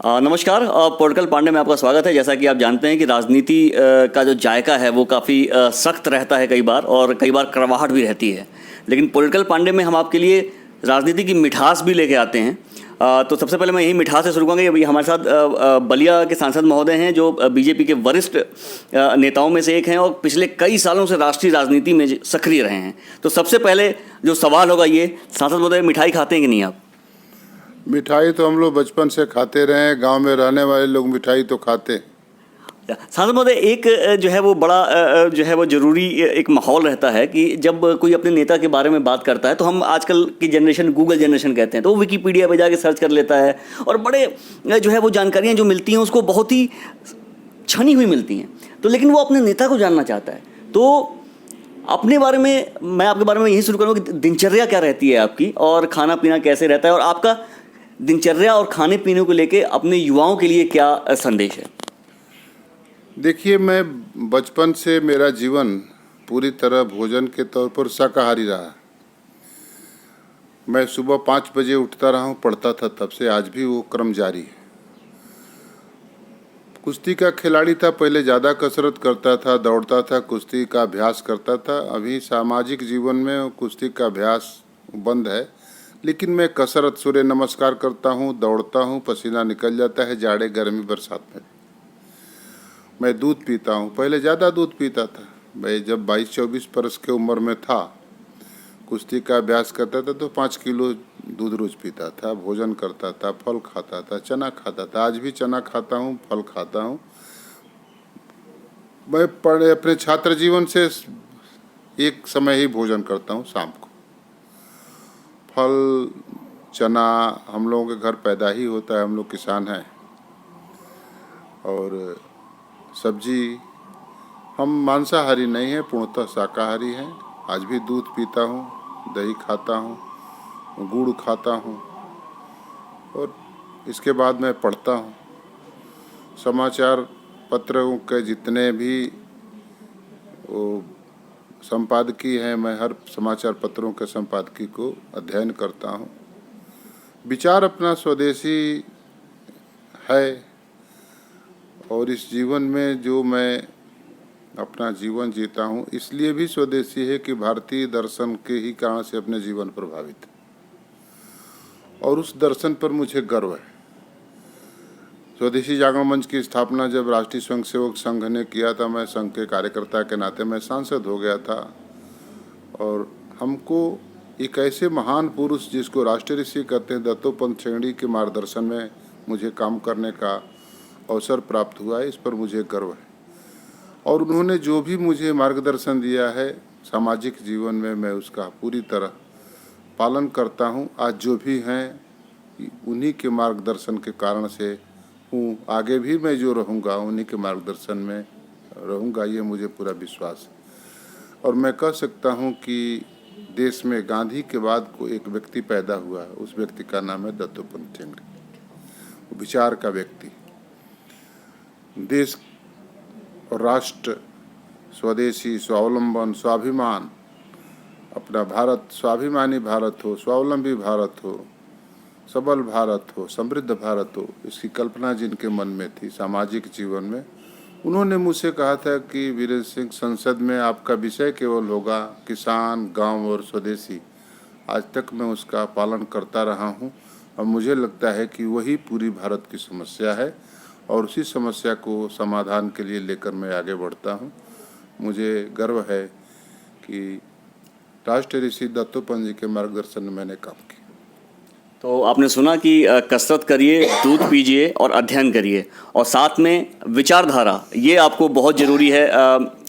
नमस्कार। पॉलिटिकल पांडे में आपका स्वागत है। जैसा कि आप जानते हैं कि राजनीति का जो जायका है वो काफ़ी सख्त रहता है कई बार, और कई बार कड़वाहट भी रहती है। लेकिन पॉलिटिकल पांडे में हम आपके लिए राजनीति की मिठास भी लेके आते हैं। तो सबसे पहले मैं यही मिठास से शुरू करूँगा। अभी हमारे साथ बलिया के सांसद महोदय हैं, जो बीजेपी के वरिष्ठ नेताओं में से एक हैं और पिछले कई सालों से राष्ट्रीय राजनीति में सक्रिय रहे हैं। तो सबसे पहले जो सवाल होगा ये, सांसद महोदय मिठाई खाते हैं कि नहीं आप? मिठाई तो हम लोग बचपन से खाते रहे हैं। गांव में रहने वाले लोग मिठाई तो खाते हैं। सांसद महोदय, एक जो है वो बड़ा जो है वो जरूरी एक माहौल रहता है कि जब कोई अपने नेता के बारे में बात करता है तो हम आजकल की जनरेशन गूगल जनरेशन कहते हैं, तो वो विकिपीडिया पे जाके सर्च कर लेता है और बड़े जो है वो जानकारियाँ जो मिलती हैं उसको बहुत ही छनी हुई मिलती हैं। तो लेकिन वो अपने नेता को जानना चाहता है। तो अपने बारे में, मैं आपके बारे में यही शुरू करूँगा कि दिनचर्या क्या रहती है आपकी, और खाना पीना कैसे रहता है, और आपका दिनचर्या और खाने पीने को लेके अपने युवाओं के लिए क्या संदेश है? देखिए, मैं बचपन से मेरा जीवन पूरी तरह भोजन के तौर पर शाकाहारी रहा। मैं सुबह 5 बजे उठता रहा हूँ, पढ़ता था, तब से आज भी वो क्रम जारी है। कुश्ती का खिलाड़ी था, पहले ज़्यादा कसरत करता था, दौड़ता था, कुश्ती का अभ्यास करता था। अभी सामाजिक जीवन में कुश्ती का अभ्यास बंद है, लेकिन मैं कसरत, सूर्य नमस्कार करता हूँ, दौड़ता हूँ, पसीना निकल जाता है जाड़े गर्मी बरसात में। मैं दूध पीता हूँ, पहले ज़्यादा दूध पीता था। मैं जब 22-24 वर्ष की उम्र में था, कुश्ती का अभ्यास करता था तो 5 किलो दूध रोज पीता था, भोजन करता था, फल खाता था, चना खाता था। आज भी चना खाता हूँ, फल खाता हूँ। मैं अपने छात्र जीवन से एक समय ही भोजन करता हूँ, शाम को। फल, चना हम लोगों के घर पैदा ही होता है, हम लोग किसान हैं। और सब्जी, हम मांसाहारी नहीं हैं, पूर्णतः शाकाहारी हैं। आज भी दूध पीता हूँ, दही खाता हूँ, गुड़ खाता हूँ, और इसके बाद मैं पढ़ता हूँ। समाचार पत्रों के जितने भी वो संपादकीय हैं, मैं हर समाचार पत्रों के संपादकीय को अध्ययन करता हूँ। विचार अपना स्वदेशी है, और इस जीवन में जो मैं अपना जीवन जीता हूँ इसलिए भी स्वदेशी है कि भारतीय दर्शन के ही कारण से अपने जीवन प्रभावित है, और उस दर्शन पर मुझे गर्व है। स्वदेशी जागरण मंच की स्थापना जब राष्ट्रीय स्वयंसेवक संघ ने किया था, मैं संघ के कार्यकर्ता के नाते मैं सांसद हो गया था, और हमको एक ऐसे महान पुरुष जिसको राष्ट्रीय ऋषि कहते हैं, दत्तोपंत ठेंगड़ी के मार्गदर्शन में मुझे काम करने का अवसर प्राप्त हुआ है। इस पर मुझे गर्व है, और उन्होंने जो भी मुझे मार्गदर्शन दिया है सामाजिक जीवन में, मैं उसका पूरी तरह पालन करता हूँ। आज जो भी हैं उन्हीं के मार्गदर्शन के कारण से हूँ, आगे भी मैं जो रहूँगा उन्हीं के मार्गदर्शन में रहूँगा, ये मुझे पूरा विश्वास है। और मैं कह सकता हूँ कि देश में गांधी के बाद को एक व्यक्ति पैदा हुआ है, उस व्यक्ति का नाम है दत्तोपंत ठेंगड़ी। विचार का व्यक्ति, देश और राष्ट्र, स्वदेशी, स्वावलंबन, स्वाभिमान, अपना भारत स्वाभिमानी भारत हो, स्वावलंबी भारत हो, सबल भारत हो, समृद्ध भारत हो, इसकी कल्पना जिनके मन में थी सामाजिक जीवन में, उन्होंने मुझसे कहा था कि वीरेंद्र सिंह, संसद में आपका विषय केवल होगा किसान, गांव और स्वदेशी। आज तक मैं उसका पालन करता रहा हूं, और मुझे लगता है कि वही पूरी भारत की समस्या है, और उसी समस्या को समाधान के लिए लेकर मैं आगे बढ़ता हूं। मुझे गर्व है कि राष्ट्रीय ऋषि दत्तोपंत जी के मार्गदर्शन में मैंने काम किया। तो आपने सुना कि कसरत करिए, दूध पीजिए और अध्ययन करिए, और साथ में विचारधारा, ये आपको बहुत ज़रूरी है।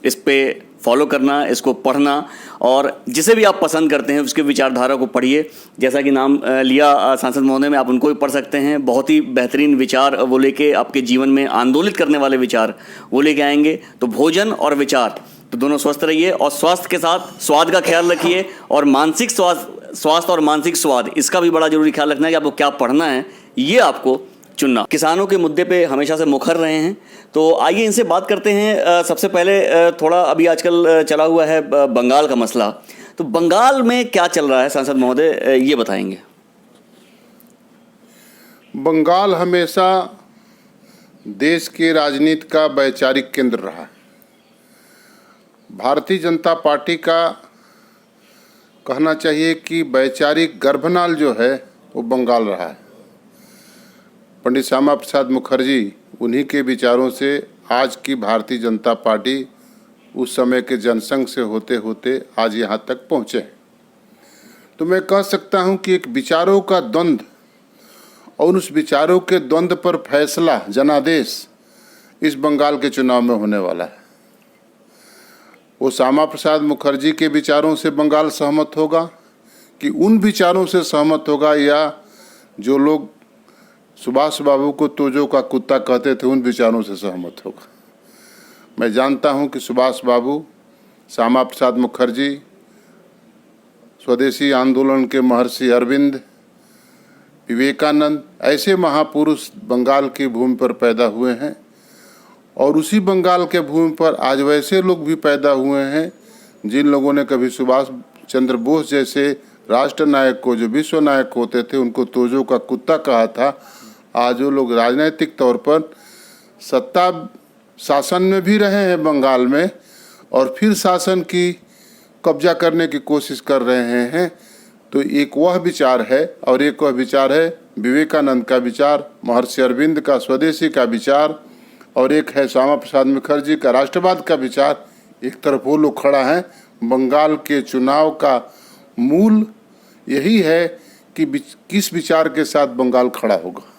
इस पे फॉलो करना, इसको पढ़ना, और जिसे भी आप पसंद करते हैं उसके विचारधारा को पढ़िए। जैसा कि नाम लिया सांसद महोदय में, आप उनको भी पढ़ सकते हैं। बहुत ही बेहतरीन विचार वो लेके आपके जीवन में आंदोलित करने वाले विचार वो लेके आएंगे। तो भोजन और विचार, तो दोनों स्वस्थ रहिए, और स्वास्थ्य के साथ स्वाद का ख्याल रखिए, और मानसिक स्वास्थ्य और मानसिक स्वाद, इसका भी बड़ा जरूरी ख्याल रखना है कि आपको क्या पढ़ना है, ये आपको चुनना। किसानों के मुद्दे पे हमेशा से मुखर रहे हैं, तो आइए इनसे बात करते हैं। सबसे पहले थोड़ा अभी आजकल चला हुआ है बंगाल का मसला, तो बंगाल में क्या चल रहा है सांसद महोदय, ये बताएंगे। बंगाल हमेशा देश के राजनीति का वैचारिक केंद्र रहा है। भारतीय जनता पार्टी का कहना चाहिए कि वैचारिक गर्भनाल जो है वो बंगाल रहा है। पंडित श्यामा प्रसाद मुखर्जी, उन्हीं के विचारों से आज की भारतीय जनता पार्टी उस समय के जनसंघ से होते होते आज यहाँ तक पहुँचे। तो मैं कह सकता हूँ कि एक विचारों का द्वंद्व और उस विचारों के द्वंद्व पर फैसला, जनादेश इस बंगाल के चुनाव में होने वाला है। वो श्यामा प्रसाद मुखर्जी के विचारों से बंगाल सहमत होगा कि उन विचारों से सहमत होगा, या जो लोग सुभाष बाबू को तोजो का कुत्ता कहते थे उन विचारों से सहमत होगा। मैं जानता हूं कि सुभाष बाबू, श्यामा प्रसाद मुखर्जी, स्वदेशी आंदोलन के महर्षि अरविंद, विवेकानंद, ऐसे महापुरुष बंगाल की भूमि पर पैदा हुए हैं और उसी बंगाल के भूमि पर आज वैसे लोग भी पैदा हुए हैं जिन लोगों ने कभी सुभाष चंद्र बोस जैसे राष्ट्र नायक को, जो विश्व नायक होते थे, उनको तोजो का कुत्ता कहा था। आज वो लोग राजनीतिक तौर पर सत्ता शासन में भी रहे हैं बंगाल में और फिर शासन की कब्जा करने की कोशिश कर रहे हैं। तो एक वह विचार है और एक वह विचार है विवेकानंद का विचार, महर्षि अरविंद का स्वदेशी का विचार, और एक है श्यामा प्रसाद मुखर्जी का राष्ट्रवाद का विचार। एक तरफ वो लोग खड़ा है। बंगाल के चुनाव का मूल यही है कि किस विचार के साथ बंगाल खड़ा होगा।